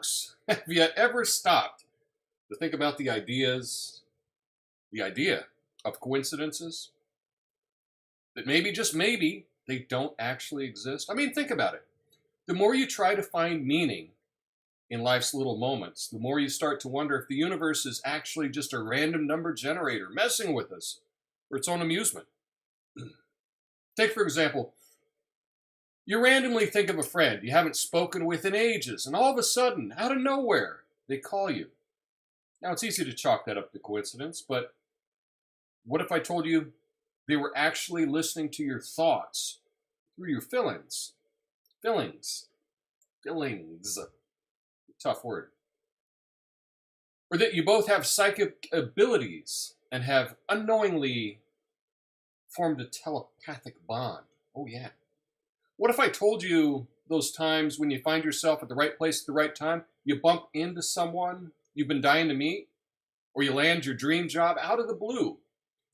Folks, have you ever stopped to think about the idea of coincidences? That maybe, just maybe, they don't actually exist? I mean, think about it. The more you try to find meaning in life's little moments, the more you start to wonder if the universe is actually just a random number generator messing with us for its own amusement. Take, for example, you randomly think of a friend you haven't spoken with in ages, and all of a sudden, out of nowhere, they call you. Now, it's easy to chalk that up to coincidence, but what if I told you they were actually listening to your thoughts through your feelings? Feelings. Tough word. Or that you both have psychic abilities and have unknowingly formed a telepathic bond. Oh, yeah. What if I told you those times when you find yourself at the right place at the right time, you bump into someone you've been dying to meet, or you land your dream job out of the blue?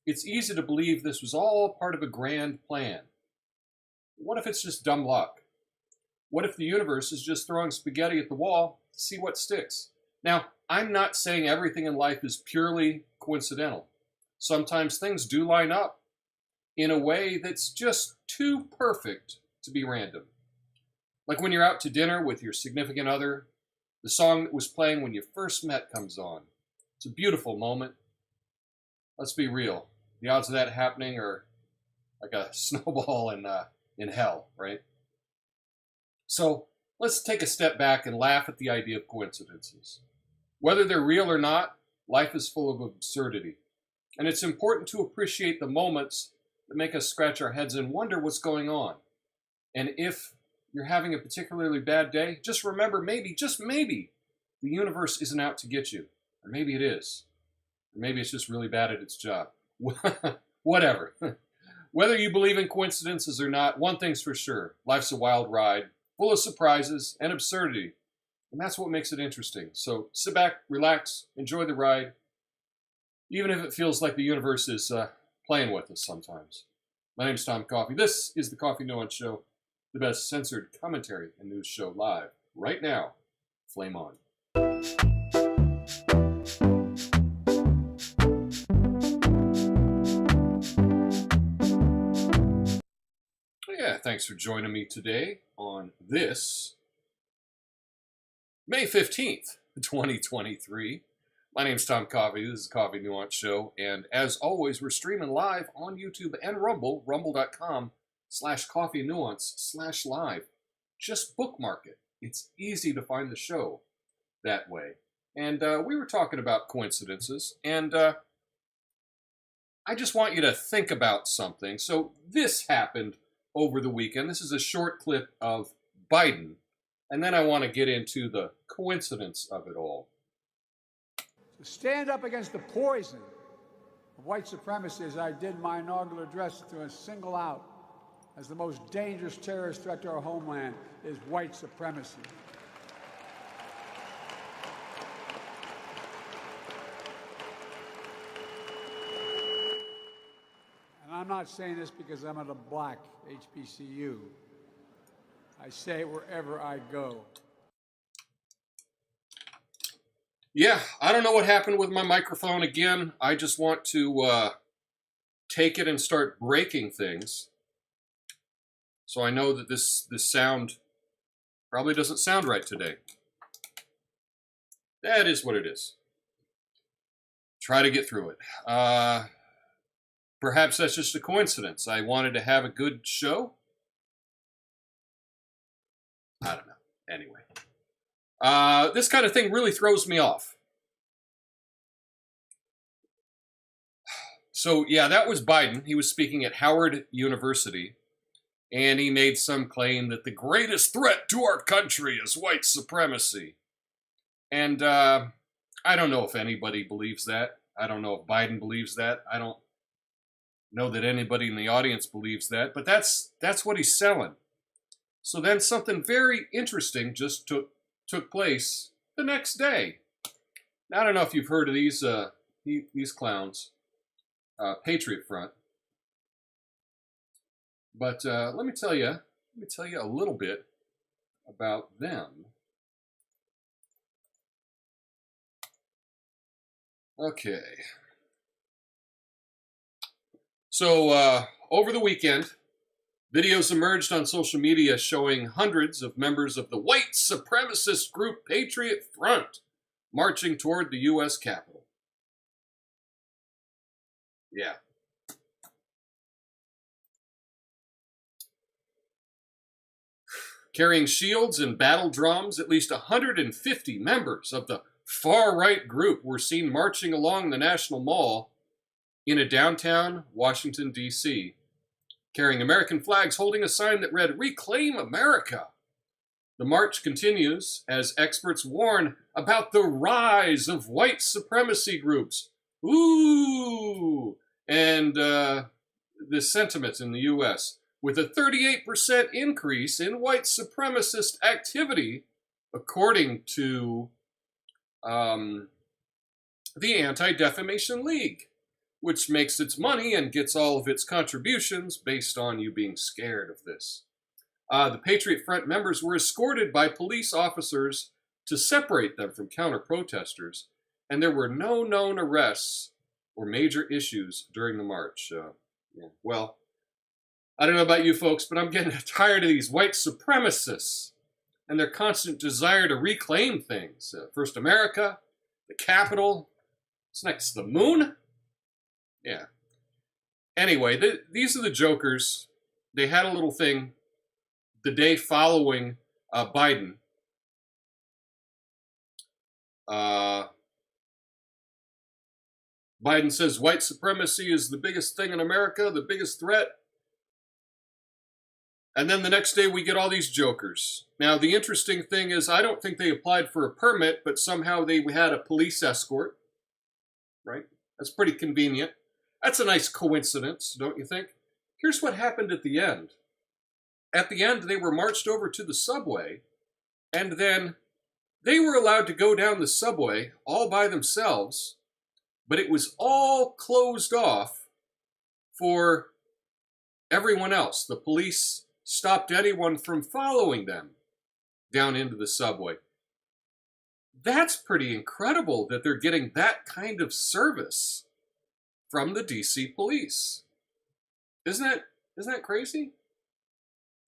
It's easy to believe this was all part of a grand plan. What if it's just dumb luck? What if the universe is just throwing spaghetti at the wall to see what sticks? Now, I'm not saying everything in life is purely coincidental. Sometimes things do line up in a way that's just too perfect to be random. Like when you're out to dinner with your significant other, the song that was playing when you first met comes on. It's a beautiful moment. Let's be real. The odds of that happening are like a snowball in hell, right? So let's take a step back and laugh at the idea of coincidences. Whether they're real or not, life is full of absurdity. And it's important to appreciate the moments that make us scratch our heads and wonder what's going on. And if you're having a particularly bad day, just remember, maybe, just maybe, the universe isn't out to get you. Or maybe it is. Or maybe it's just really bad at its job. Whatever. Whether you believe in coincidences or not, one thing's for sure. Life's a wild ride, full of surprises and absurdity. And that's what makes it interesting. So sit back, relax, enjoy the ride, even if it feels like the universe is playing with us sometimes. My name's Tom Coffey. This is the Coffee Nuance Show, the best censored commentary and news show live right now. Flame on. Yeah, thanks for joining me today on this May 15th, 2023. My name's Tom Coffey. This is the Coffee Nuance Show. And as always, we're streaming live on YouTube and Rumble, rumble.com/coffeenuance/live. Just bookmark it. It's easy to find the show that way. And we were talking about coincidences, and I just want you to think about something. So this happened over the weekend. This is a short clip of Biden, and then I want to get into the coincidence of it all. To stand up against the poison of white supremacy, as I did my inaugural address, to single out as the most dangerous terrorist threat to our homeland is white supremacy. And I'm not saying this because I'm at a black HBCU. I say it wherever I go. Yeah, I don't know what happened with my microphone again. I just want to take it and start breaking things. So I know that this sound probably doesn't sound right today. That is what it is. Try to get through it. Perhaps that's just a coincidence. I wanted to have a good show. I don't know. Anyway. This kind of thing really throws me off. So, yeah, that was Biden. He was speaking at Howard University, and he made some claim that the greatest threat to our country is white supremacy. And I don't know if anybody believes that. I don't know if Biden believes that. I don't know that anybody in the audience believes that, but that's what he's selling. So then something very interesting just took place the next day. Now, I don't know if you've heard of these clowns, Patriot Front, but let me tell you a little bit about them. Okay. So, over the weekend, videos emerged on social media showing hundreds of members of the white supremacist group Patriot Front marching toward the U.S. Capitol. Yeah. Carrying shields and battle drums, at least 150 members of the far-right group were seen marching along the National Mall in a downtown Washington, D.C., carrying American flags holding a sign that read, "Reclaim America." The march continues as experts warn about the rise of white supremacy groups. Ooh! And the sentiment in the U.S., with a 38% increase in white supremacist activity, according to the Anti-Defamation League, which makes its money and gets all of its contributions based on you being scared of this. The Patriot Front members were escorted by police officers to separate them from counter-protesters, and there were no known arrests or major issues during the march. Well, I don't know about you folks, but I'm getting tired of these white supremacists and their constant desire to reclaim things. First America, the Capitol, what's next, the moon? Yeah. Anyway, these are the jokers. They had a little thing the day following Biden. Biden says white supremacy is the biggest thing in America, the biggest threat. And then the next day we get all these jokers. Now, the interesting thing is I don't think they applied for a permit, but somehow they had a police escort, right? That's pretty convenient. That's a nice coincidence, don't you think? Here's what happened at the end. At the end, they were marched over to the subway, and then they were allowed to go down the subway all by themselves, but it was all closed off for everyone else. The police stopped anyone from following them down into the subway. That's pretty incredible that they're getting that kind of service from the DC police. Isn't that crazy?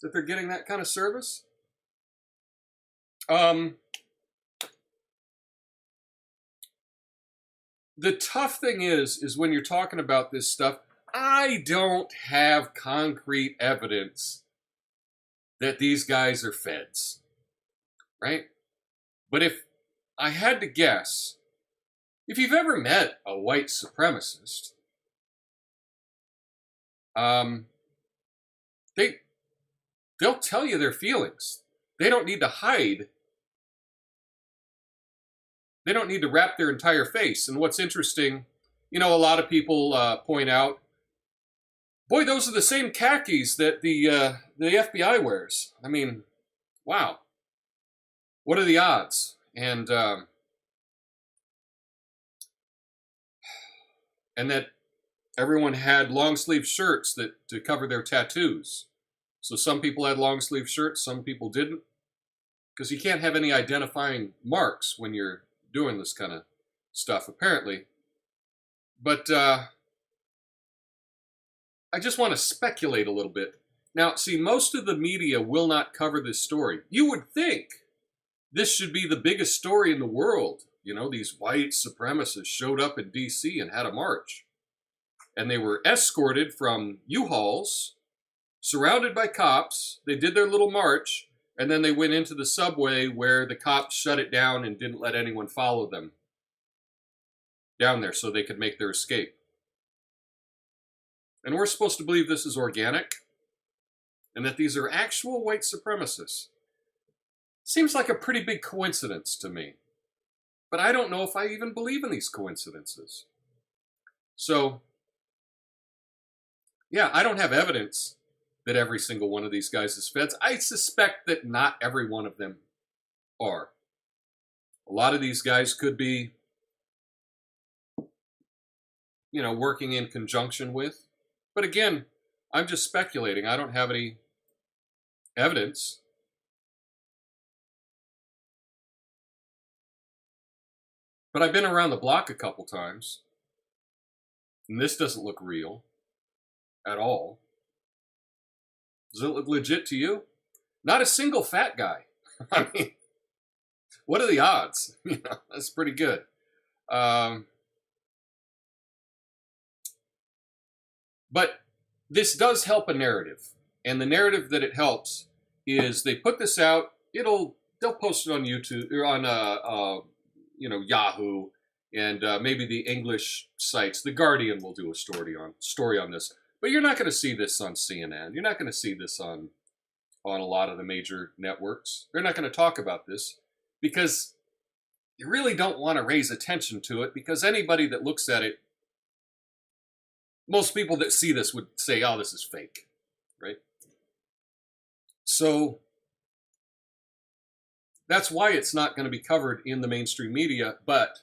That they're getting that kind of service? The tough thing is when you're talking about this stuff, I don't have concrete evidence that these guys are feds, right? But if I had to guess, if you've ever met a white supremacist, they'll tell you their feelings. They don't need to hide. They don't need to wrap their entire face. And what's interesting, a lot of people point out, boy, those are the same khakis that the FBI wears. I mean, wow. What are the odds? And that everyone had long sleeve shirts to cover their tattoos. So some people had long sleeve shirts, some people didn't. Because you can't have any identifying marks when you're doing this kind of stuff, apparently. But I just want to speculate a little bit. Now, see, most of the media will not cover this story. You would think this should be the biggest story in the world. These white supremacists showed up in D.C. and had a march. And they were escorted from U-Hauls, surrounded by cops. They did their little march, and then they went into the subway where the cops shut it down and didn't let anyone follow them down there so they could make their escape. And we're supposed to believe this is organic and that these are actual white supremacists. Seems like a pretty big coincidence to me. But I don't know if I even believe in these coincidences. So, yeah, I don't have evidence that every single one of these guys is feds. I suspect that not every one of them are. A lot of these guys could be, working in conjunction with. But again, I'm just speculating. I don't have any evidence. But I've been around the block a couple times, and this doesn't look real at all. Does it look legit to you? Not a single fat guy. I mean, what are the odds? You know, that's pretty good. But this does help a narrative, and the narrative that it helps is they put this out. They'll post it on YouTube or on Yahoo, and maybe the English sites. The Guardian will do a story on this, but you're not going to see this on CNN. You're not going to see this on a lot of the major networks. They're not going to talk about this because you really don't want to raise attention to it, because anybody that looks at it, most people that see this would say, oh, this is fake, right? So that's why it's not going to be covered in the mainstream media, but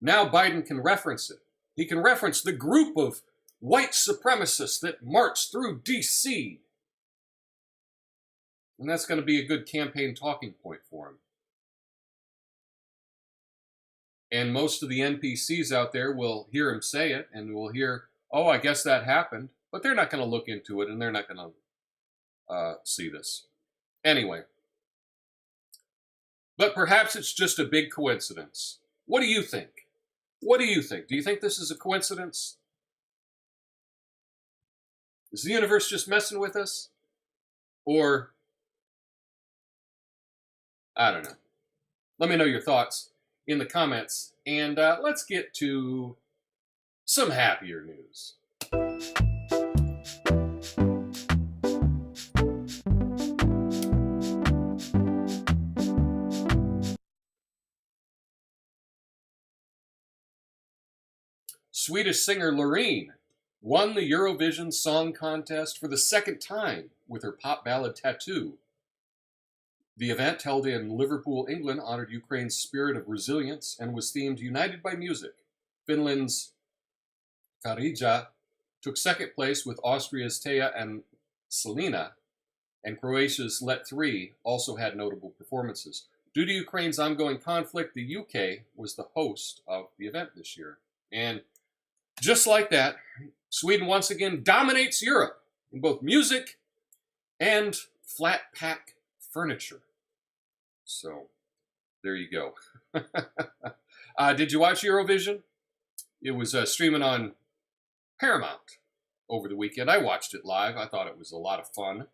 now Biden can reference it. He can reference the group of white supremacists that marched through D.C. And that's going to be a good campaign talking point for him. And most of the NPCs out there will hear him say it and will hear, oh, I guess that happened. But they're not going to look into it, and they're not going to see this. Anyway. But perhaps it's just a big coincidence. What do you think? What do you think? Do you think this is a coincidence? Is the universe just messing with us? Or, I don't know. Let me know your thoughts in the comments, and let's get to some happier news. Swedish singer Loreen won the Eurovision Song Contest for the second time with her pop ballad Tattoo. The event, held in Liverpool, England, honored Ukraine's spirit of resilience and was themed United by Music. Finland's Karija took second place with Austria's Teija and Selena, and Croatia's Let 3 also had notable performances. Due to Ukraine's ongoing conflict, the UK was the host of the event this year. And just like that, Sweden once again dominates Europe in both music and flat pack furniture. So, there you go. Did you watch Eurovision? It was streaming on Paramount over the weekend. I watched it live. I thought it was a lot of fun.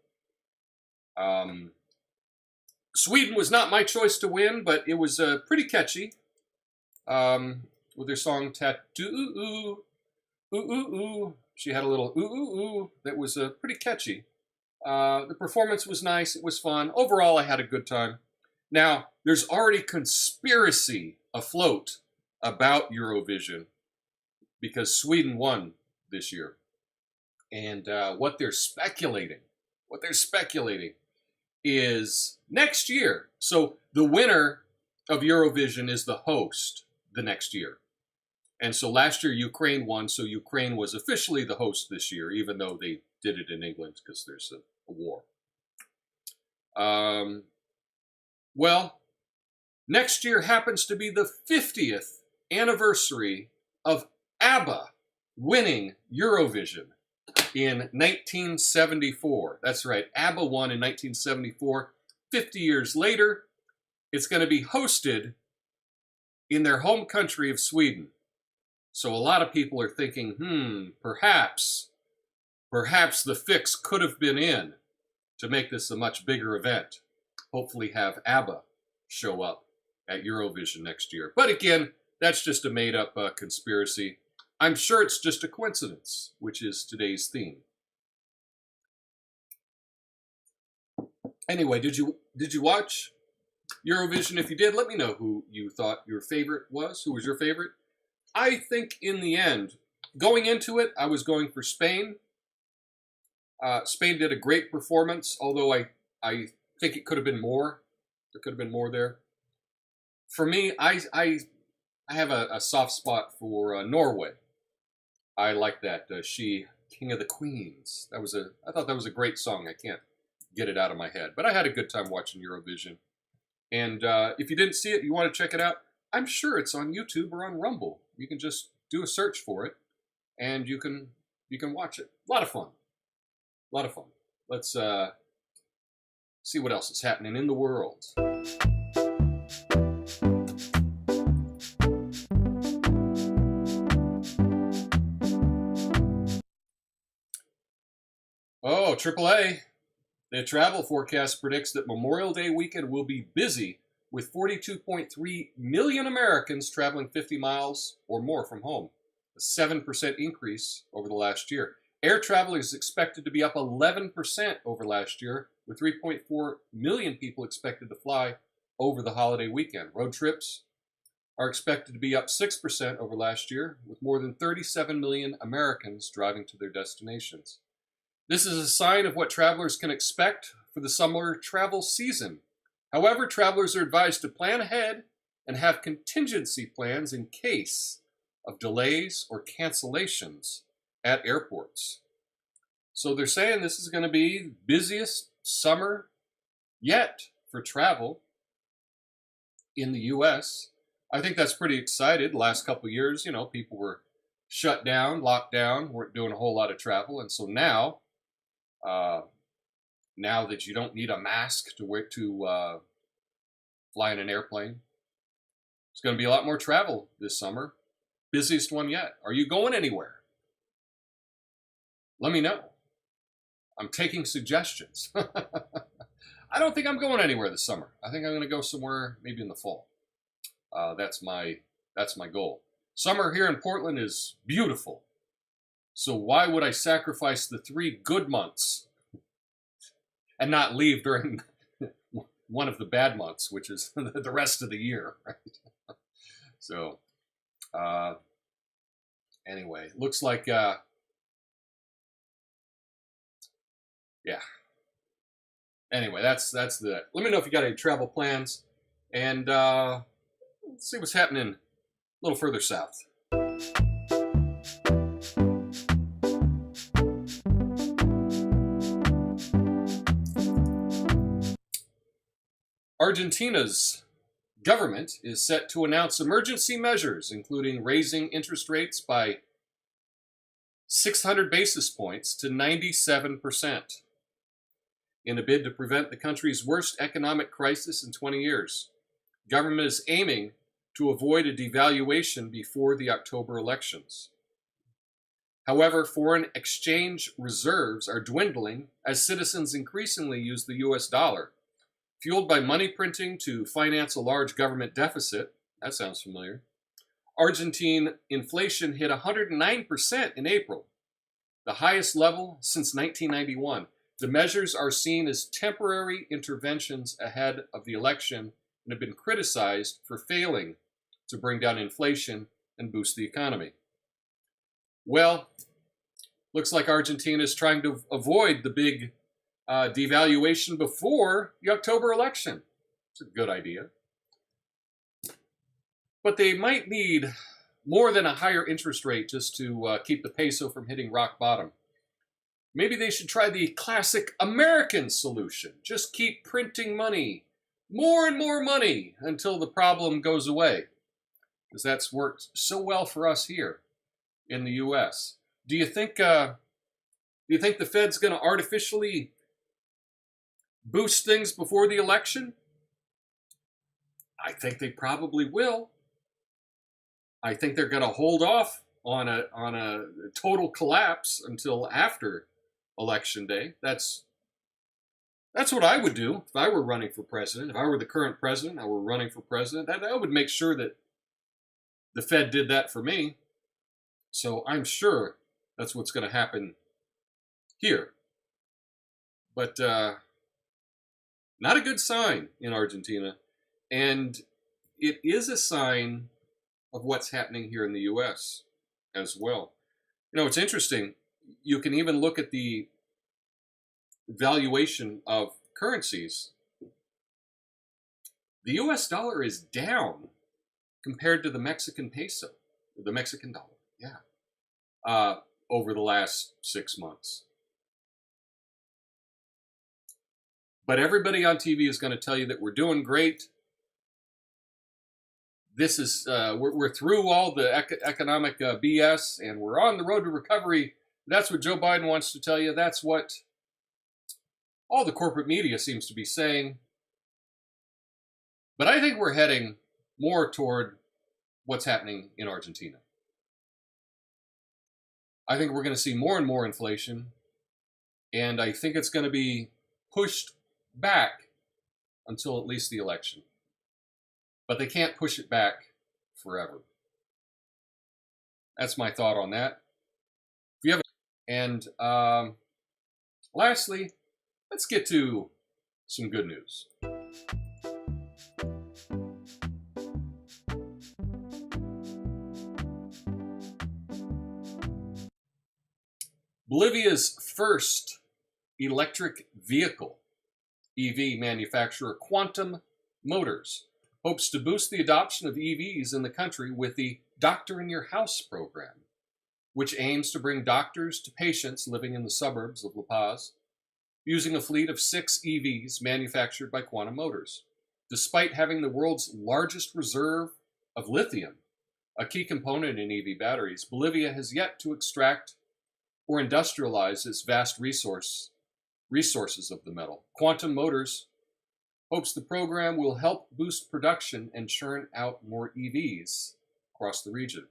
Sweden was not my choice to win, but it was pretty catchy with their song Tattoo. Ooh, ooh, ooh. She had a little ooh, ooh, ooh that was pretty catchy. The performance was nice. It was fun. Overall, I had a good time. Now, there's already conspiracy afloat about Eurovision because Sweden won this year. And what they're speculating is next year. So the winner of Eurovision is the host the next year. And so last year Ukraine won, so Ukraine was officially the host this year, even though they did it in England because there's a war. Well, next year happens to be the 50th anniversary of ABBA winning Eurovision in 1974. That's right, ABBA won in 1974. 50 years later, it's going to be hosted in their home country of Sweden. So a lot of people are thinking, perhaps the fix could have been in to make this a much bigger event. Hopefully have ABBA show up at Eurovision next year. But again, that's just a made-up conspiracy. I'm sure it's just a coincidence, which is today's theme. Anyway, did you watch Eurovision? If you did, let me know who you thought your favorite was. Who was your favorite? I think in the end, going into it, I was going for Spain. Spain did a great performance, although I think it could have been more. There could have been more there. For me, I have a soft spot for Norway. I like that. She, King of the Queens. I thought that was a great song. I can't get it out of my head. But I had a good time watching Eurovision. And if you didn't see it, you want to check it out, I'm sure it's on YouTube or on Rumble. You can just do a search for it, and you can watch it. A lot of fun. A lot of fun. Let's see what else is happening in the world. Oh, AAA. The travel forecast predicts that Memorial Day weekend will be busy, with 42.3 million Americans traveling 50 miles or more from home, a 7% increase over the last year. Air travel is expected to be up 11% over last year, with 3.4 million people expected to fly over the holiday weekend. Road trips are expected to be up 6% over last year, with more than 37 million Americans driving to their destinations. This is a sign of what travelers can expect for the summer travel season. However, travelers are advised to plan ahead and have contingency plans in case of delays or cancellations at airports. So they're saying this is going to be the busiest summer yet for travel in the U.S. I think that's pretty exciting. The last couple of years, people were shut down, locked down, weren't doing a whole lot of travel. And so now that you don't need a mask to fly in an airplane, there's going to be a lot more travel this summer. Busiest one yet. Are you going anywhere? Let me know. I'm taking suggestions. I don't think I'm going anywhere this summer. I think I'm going to go somewhere maybe in the fall. That's my goal. Summer here in Portland is beautiful. So why would I sacrifice the 3 good months and not leave during one of the bad months, which is the rest of the year, right? So, anyway, looks like, yeah. Anyway, that's the. Let me know if you got any travel plans, and let's see what's happening a little further south. Argentina's government is set to announce emergency measures, including raising interest rates by 600 basis points to 97%, in a bid to prevent the country's worst economic crisis in 20 years. Government is aiming to avoid a devaluation before the October elections. However, foreign exchange reserves are dwindling as citizens increasingly use the U.S. dollar. Fueled by money printing to finance a large government deficit, that sounds familiar, Argentine inflation hit 109% in April, the highest level since 1991. The measures are seen as temporary interventions ahead of the election and have been criticized for failing to bring down inflation and boost the economy. Well, looks like Argentina is trying to avoid the big devaluation before the October election. It's a good idea. But they might need more than a higher interest rate just to keep the peso from hitting rock bottom. Maybe they should try the classic American solution. Just keep printing money, more and more money, until the problem goes away. Because that's worked so well for us here in the U.S. Do you think the Fed's going to artificially boost things before the election? I think they probably will. I think they're going to hold off on a total collapse until after Election Day. That's what I would do if I were running for president. If I were the current president, I were running for president, I would make sure that the Fed did that for me. So I'm sure that's what's going to happen here. But not a good sign in Argentina. And it is a sign of what's happening here in the U.S. as well. It's interesting. You can even look at the valuation of currencies. The U.S. dollar is down compared to the Mexican peso, the Mexican dollar, over the last 6 months. But everybody on TV is going to tell you that we're doing great. this is we're through all the economic BS and we're on the road to recovery. That's what Joe Biden wants to tell you. That's what all the corporate media seems to be saying. But I think we're heading more toward what's happening in Argentina. I think we're going to see more and more inflation, and I think it's going to be pushed back until at least the election. But they can't push it back forever. That's my thought on that. If you have, and lastly, let's get to some good news. Bolivia's first electric vehicle, EV manufacturer Quantum Motors, hopes to boost the adoption of EVs in the country with the Doctor in Your House program, which aims to bring doctors to patients living in the suburbs of La Paz, using a fleet of 6 EVs manufactured by Quantum Motors. Despite having the world's largest reserve of lithium, a key component in EV batteries, Bolivia has yet to extract or industrialize its vast resources of the metal. Quantum Motors hopes the program will help boost production and churn out more EVs across the region.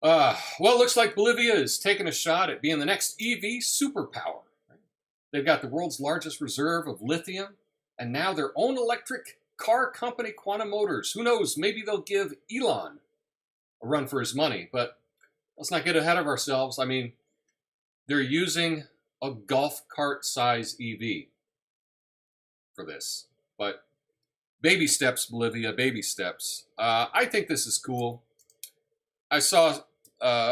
Well, it looks like Bolivia is taking a shot at being the next EV superpower. They've got the world's largest reserve of lithium, and now their own electric car company, Quantum Motors. Who knows? Maybe they'll give Elon a run for his money, but let's not get ahead of ourselves. I mean, they're using a golf cart size EV for this. But baby steps, Bolivia, baby steps. I think this is cool. I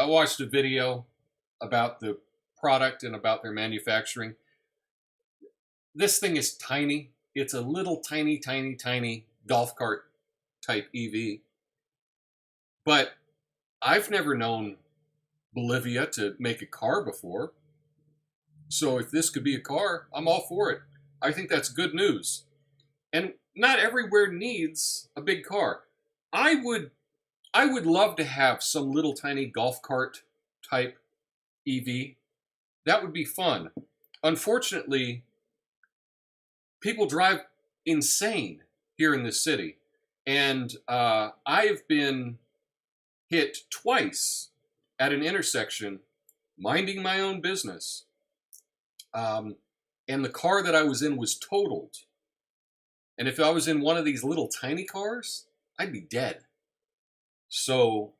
watched a video about the product and about their manufacturing. This thing is tiny. It's a little tiny golf cart type EV. But I've never known Bolivia to make a car before. So if this could be a car, I'm all for it. I think that's good news. And not everywhere needs a big car. I would love to have some little tiny golf cart type EV. That would be fun. Unfortunately, people drive insane here in this city. And I've been hit twice at an intersection, minding my own business. And the car that I was in was totaled. And if I was in one of these little tiny cars, I'd be dead. So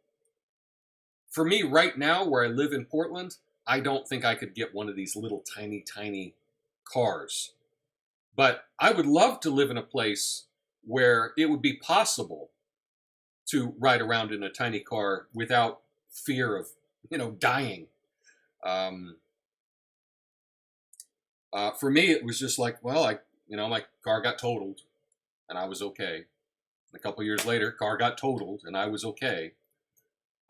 for me right now, where I live in Portland, I don't think I could get one of these little tiny cars. But I would love to live in a place where it would be possible to ride around in a tiny car without fear of, dying. For me, it was just like, well, my car got totaled and I was okay. A couple years later, car got totaled and I was okay.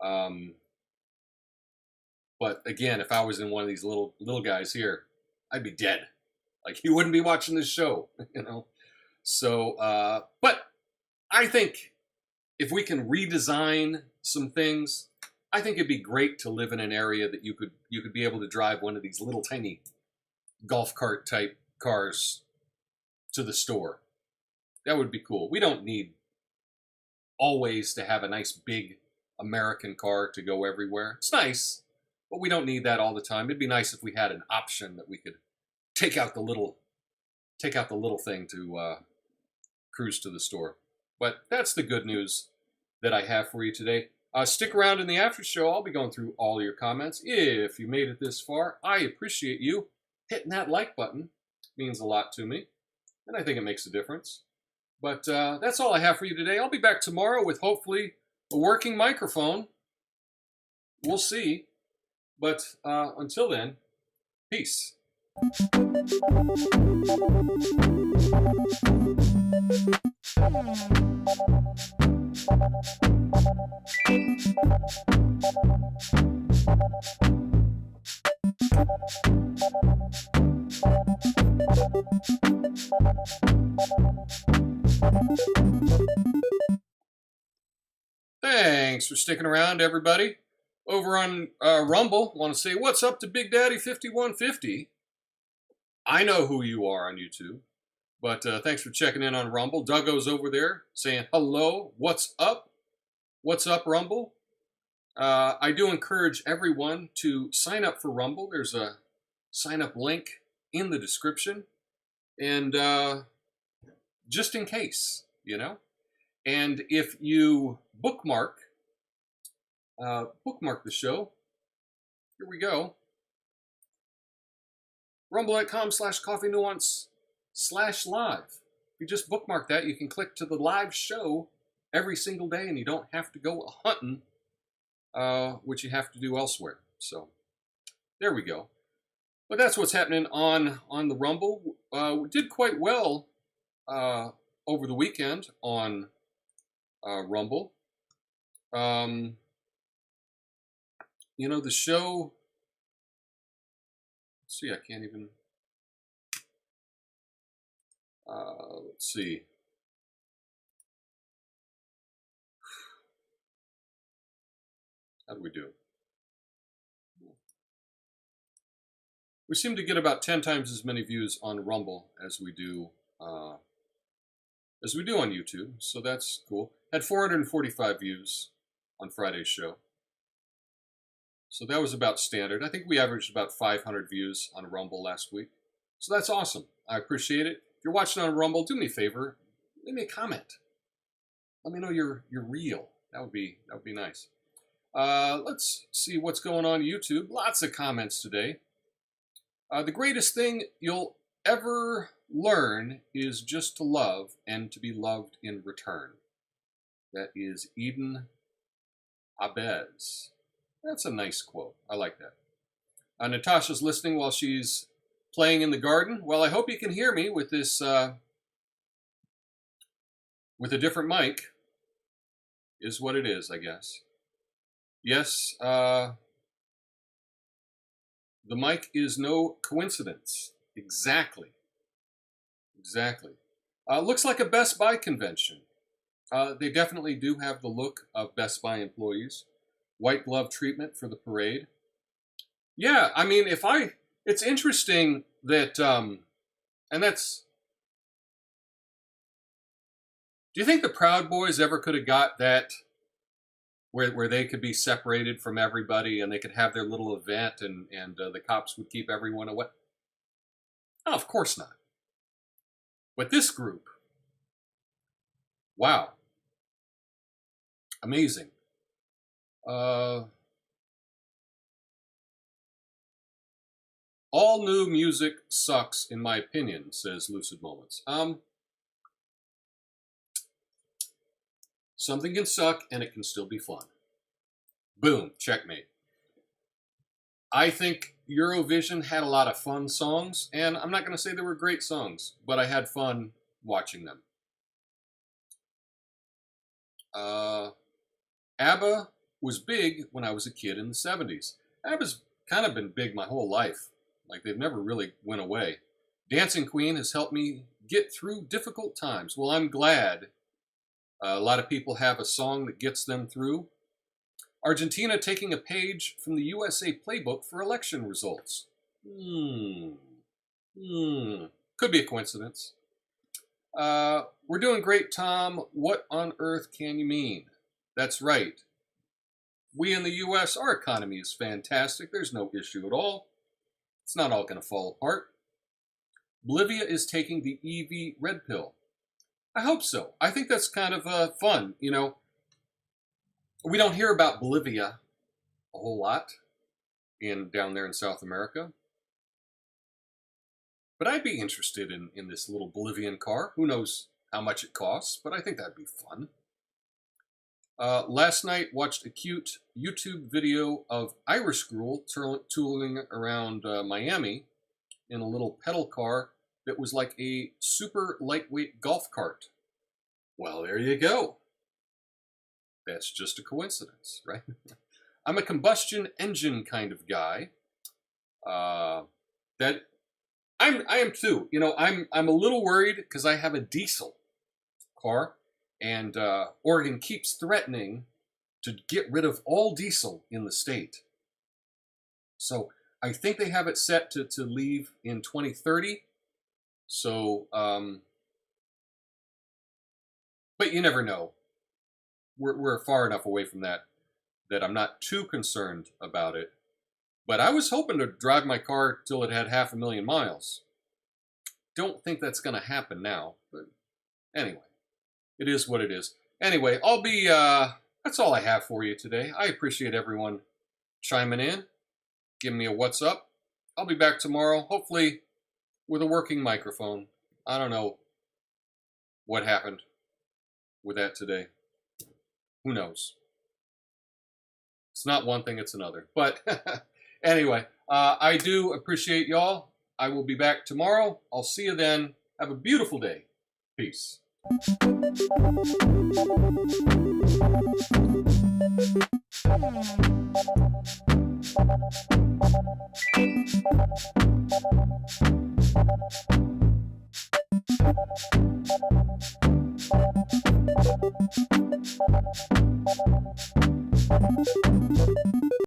But again, if I was in one of these little guys here, I'd be dead. Like, you wouldn't be watching this show, So, but I think if we can redesign some things, I think it'd be great to live in an area that you could be able to drive one of these little tiny golf cart type cars to the store. That would be cool. We don't need always to have a nice big American car to go everywhere. It's nice, but we don't need that all the time. It'd be nice if we had an option that we could take out the little thing to cruise to the store. But that's the good news that I have for you today. Stick around in the after show. I'll be going through all your comments. If you made it this far, I appreciate you hitting that like button. It means a lot to me, and I think it makes a difference. But that's all I have for you today. I'll be back tomorrow with hopefully a working microphone. We'll see. But until then, peace. Thanks for sticking around, everybody. Over on Rumble, want to say what's up to Big Daddy 5150. I know who you are on YouTube, but thanks for checking in on Rumble. Duggo's over there saying hello. What's up? What's up, Rumble? I do encourage everyone to sign up for Rumble. There's a sign-up link in the description. And just in case, you know. And if you bookmark the show, here we go. Rumble.com/coffee-nuance/live. If you just bookmark that, you can click to the live show every single day, and you don't have to go hunting, which you have to do elsewhere. So there we go. But that's what's happening on the Rumble. We did quite well over the weekend on Rumble. You know, the show... Let's see, I can't even... let's see. How do we do? We seem to get about 10 times as many views on Rumble as we do on YouTube, so that's cool. Had 445 views on Friday's show, so that was about standard. I think we averaged about 500 views on Rumble last week, so that's awesome. I appreciate it. If you're watching on Rumble, do me a favor, leave me a comment. Let me know you're real. That would be nice. Let's see what's going on YouTube. Lots of comments today. The greatest thing you'll ever learn is just to love and to be loved in return. That is Eden Abez. That's a nice quote. I like that. Natasha's listening while she's playing in the garden. Well, I hope you can hear me with this, with a different mic, is what it is, I guess. Yes, the mic is no coincidence. Exactly. Looks like a Best Buy convention. They definitely do have the look of Best Buy employees. White glove treatment for the parade. Yeah, I mean, it's interesting that, and that's, do you think the Proud Boys ever could have got that where they could be separated from everybody and they could have their little event and the cops would keep everyone away? Oh, of course not. But this group, wow. Amazing. All new music sucks, in my opinion, says Lucid Moments. Something can suck, and it can still be fun. Boom, checkmate. I think Eurovision had a lot of fun songs, and I'm not going to say they were great songs, but I had fun watching them. ABBA was big when I was a kid in the 70s. ABBA's kind of been big my whole life. Like, they've never really went away. Dancing Queen has helped me get through difficult times. Well, I'm glad a lot of people have a song that gets them through. Argentina taking a page from the USA playbook for election results. Could be a coincidence. We're doing great, Tom. What on earth can you mean? That's right. We in the US, our economy is fantastic. There's no issue at all. It's not all going to fall apart. Bolivia is taking the EV red pill. I hope so. I think that's kind of fun. You know, we don't hear about Bolivia a whole lot down there in South America. But I'd be interested in this little Bolivian car. Who knows how much it costs, but I think that'd be fun. Last night, watched a cute YouTube video of Irish girl tooling around Miami in a little pedal car that was like a super lightweight golf cart. Well, there you go. That's just a coincidence, right? I'm a combustion engine kind of guy. I am too. You know, I'm a little worried because I have a diesel car, and Oregon keeps threatening to get rid of all diesel in the state. So I think they have it set to leave in 2030. So, but you never know. We're far enough away from that I'm not too concerned about it. But I was hoping to drive my car till it had 500,000 miles. Don't think that's going to happen now. But anyway, it is what it is. Anyway, that's all I have for you today. I appreciate everyone chiming in, giving me a what's up. I'll be back tomorrow, hopefully with a working microphone. I don't know what happened with that today. Who knows? It's not one thing, it's another. But anyway, I do appreciate y'all. I will be back tomorrow. I'll see you then. Have a beautiful day. Peace.